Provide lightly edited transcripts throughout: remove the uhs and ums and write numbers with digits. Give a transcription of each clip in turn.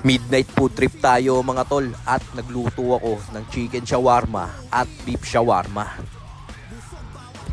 Midnight food trip tayo mga tol at nagluto ako ng chicken shawarma at beef shawarma.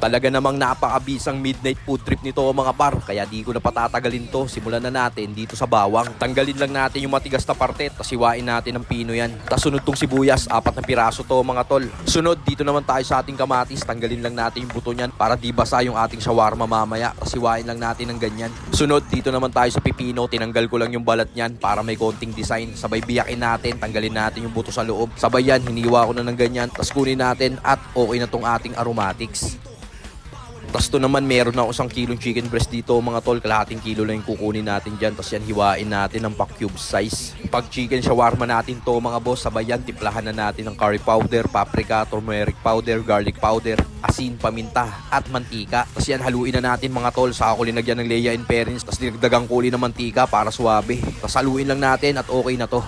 Talaga namang napakabisang midnight food trip nito mga par, kaya di ko na patatagalin to. Simulan na natin dito sa bawang. Tanggalin lang natin yung matigas na parte, tapos hiwain natin ng pino yan. Tapos sunod tong sibuyas, 4 na piraso to mga tol. Sunod dito naman tayo sa ating kamatis, tanggalin lang natin yung buto niyan para di basa yung ating shawarma mamaya. Tapos hiwain lang natin ng ganyan. Sunod dito naman tayo sa pipino, tinanggal ko lang yung balat niyan para may konting design. Sabay biyakin natin, tanggalin natin yung buto sa loob. Sabay yan, hiniwa ko na ng ganyan. Tapos kunin natin at okay na tong ating aromatics. Tapos to naman meron na ako 1 kilong chicken breast dito mga tol. Kalahating kilo lang yung kukunin natin dyan. Tapos yan hiwain natin ng pa-cube size. Pag chicken shawarma natin to mga boss, sabay yan timplahan na natin ng curry powder, paprika, turmeric powder, garlic powder, asin, paminta at mantika. Tapos yan haluin na natin mga tol. Saka ko linagyan ng Lea and Perrins. Tapos dinagdagang ko ng mantika para suwabe. Tapos haluin lang natin at okay na to.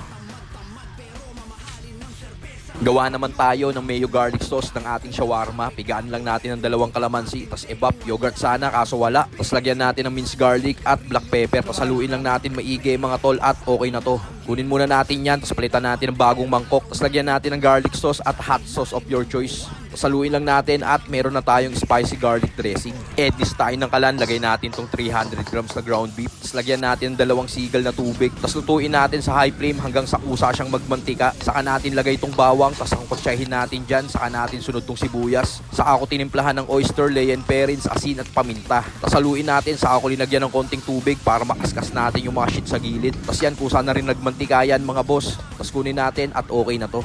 Gawa naman tayo ng mayo garlic sauce ng ating shawarma. Pigaan lang natin ng 2 kalamansi. Tapos evap, yogurt sana kaso wala. Tapos lagyan natin ng minced garlic at black pepper. Tapos haluin lang natin maigi mga tol at okay na to. Kunin muna natin yan. Tapos palitan natin ng bagong mangkok. Tapos lagyan natin ng garlic sauce at hot sauce of your choice. Tapos haluin lang natin at meron na tayong spicy garlic dressing. Edis tayo ng kalan. Lagay natin tong 300 grams na ground beef. Tapos lagyan natin ng 2 sigal na tubig. Tapos lutuin natin sa high flame hanggang sa kusa siyang magmantika. Saka natin lagay tong bawang. Tapos ang kutsahin natin dyan. Saka natin sunod tong sibuyas. Saka ako tinimplahan ng oyster, Lea and Perrins, asin at paminta. Tapos haluin natin. Saka ako linagyan ng konting tubig para makaskas natin yung mga shit sa gilid. Tapos yan kusa na rin nagmantika yan mga boss. Tapos kunin natin at okay na to.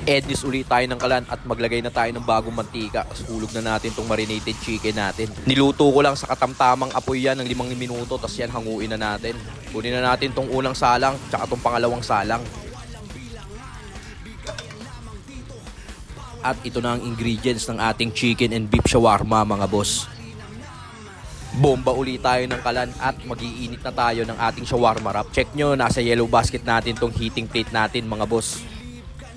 Edis ulit tayo ng kalan at maglagay na tayo ng bagong mantika. Tapos ulog na natin tong marinated chicken natin. Niluto ko lang sa katamtamang apoy yan ng 5 minuto. Tapos yan hanguin na natin. Kunin na natin tong unang salang tsaka tong pangalawang salang. At ito na ang ingredients ng ating chicken and beef shawarma mga boss. Bomba ulit tayo ng kalan at mag-iinit na tayo ng ating shawarma wrap. Check nyo, nasa yellow basket natin tong heating plate natin mga boss.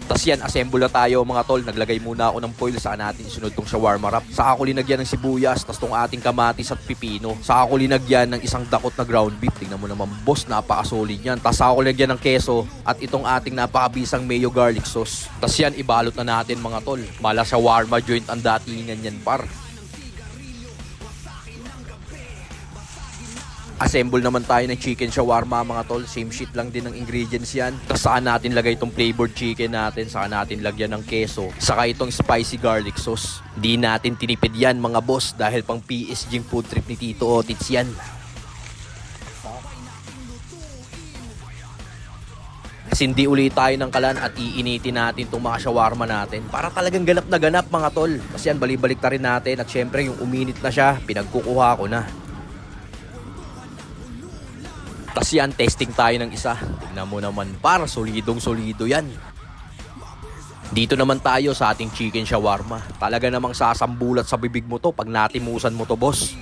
Tapos yan, assemble na tayo mga tol. Naglagay muna ako ng foil. Saka natin isunod tong shawarma wrap. Saka ko linagyan ng sibuyas. Tapos tong ating kamatis at pipino. Saka ko linagyan ng 1 dakot na ground beef. Tingnan mo naman boss, napaka-solid yan. Tapos saka ko linagyan ng keso. At itong ating napakabisang mayo garlic sauce. Tapos yan, ibalot na natin mga tol. Mala shawarma joint ang datingan yan par. Assemble naman tayo ng chicken shawarma mga tol. Same shit lang din ng ingredients yan. Tapos saka natin lagay itong flavored chicken natin. Saka natin lagyan ng keso. Saka itong spicy garlic sauce. Di natin tinipid yan mga boss. Dahil pang PSG food trip ni Tito Otits yan. Sindi ulit tayo ng kalan at iinitin natin itong mga shawarma natin. Para talagang ganap na ganap mga tol. Kasi yan balibalik ta rin natin. At syempre yung uminit na siya, pinagkukuha ko na. Tapos yan, testing tayo ng isa. Tignan mo naman par, solidong solido yan. Dito naman tayo sa ating chicken shawarma. Talaga namang sasambulat sa bibig mo to pag natimusan mo to boss.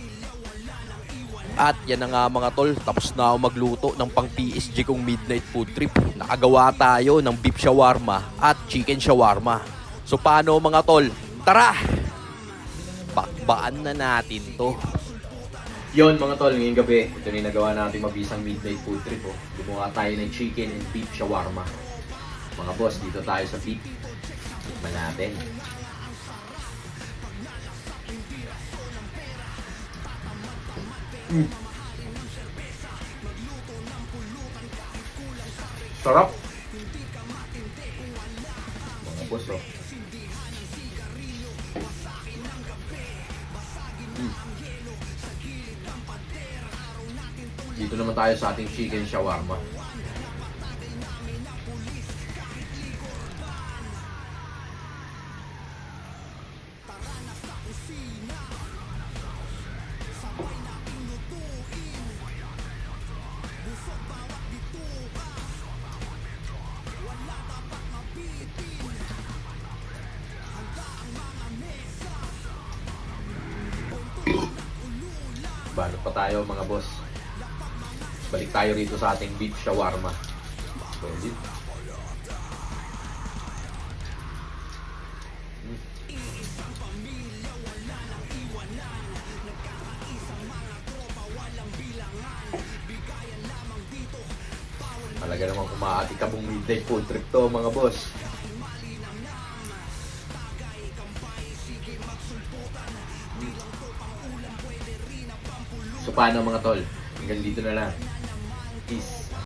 At yan na nga mga tol, tapos na ako magluto ng pang PSG kong midnight food trip. Nakagawa tayo ng beef shawarma at chicken shawarma. So paano mga tol? Tara! Bakbaan na natin to. Yon mga tol, ngayong gabi, ito na nagawa natin mabisang midnight food trip. Gumawa tayo ng chicken and beef shawarma. Mga boss, dito tayo sa beef. Tikman natin. Sarap! Mga boss, oh. Dito naman tayo sa ating chicken shawarma. Balot pa tayo mga boss. Balik tayo rito sa ating beef shawarma. Solid. Talaga namang kumaatikabong midnight food trip to mga boss. So paano mga tol? Hanggang dito na lang. Peace.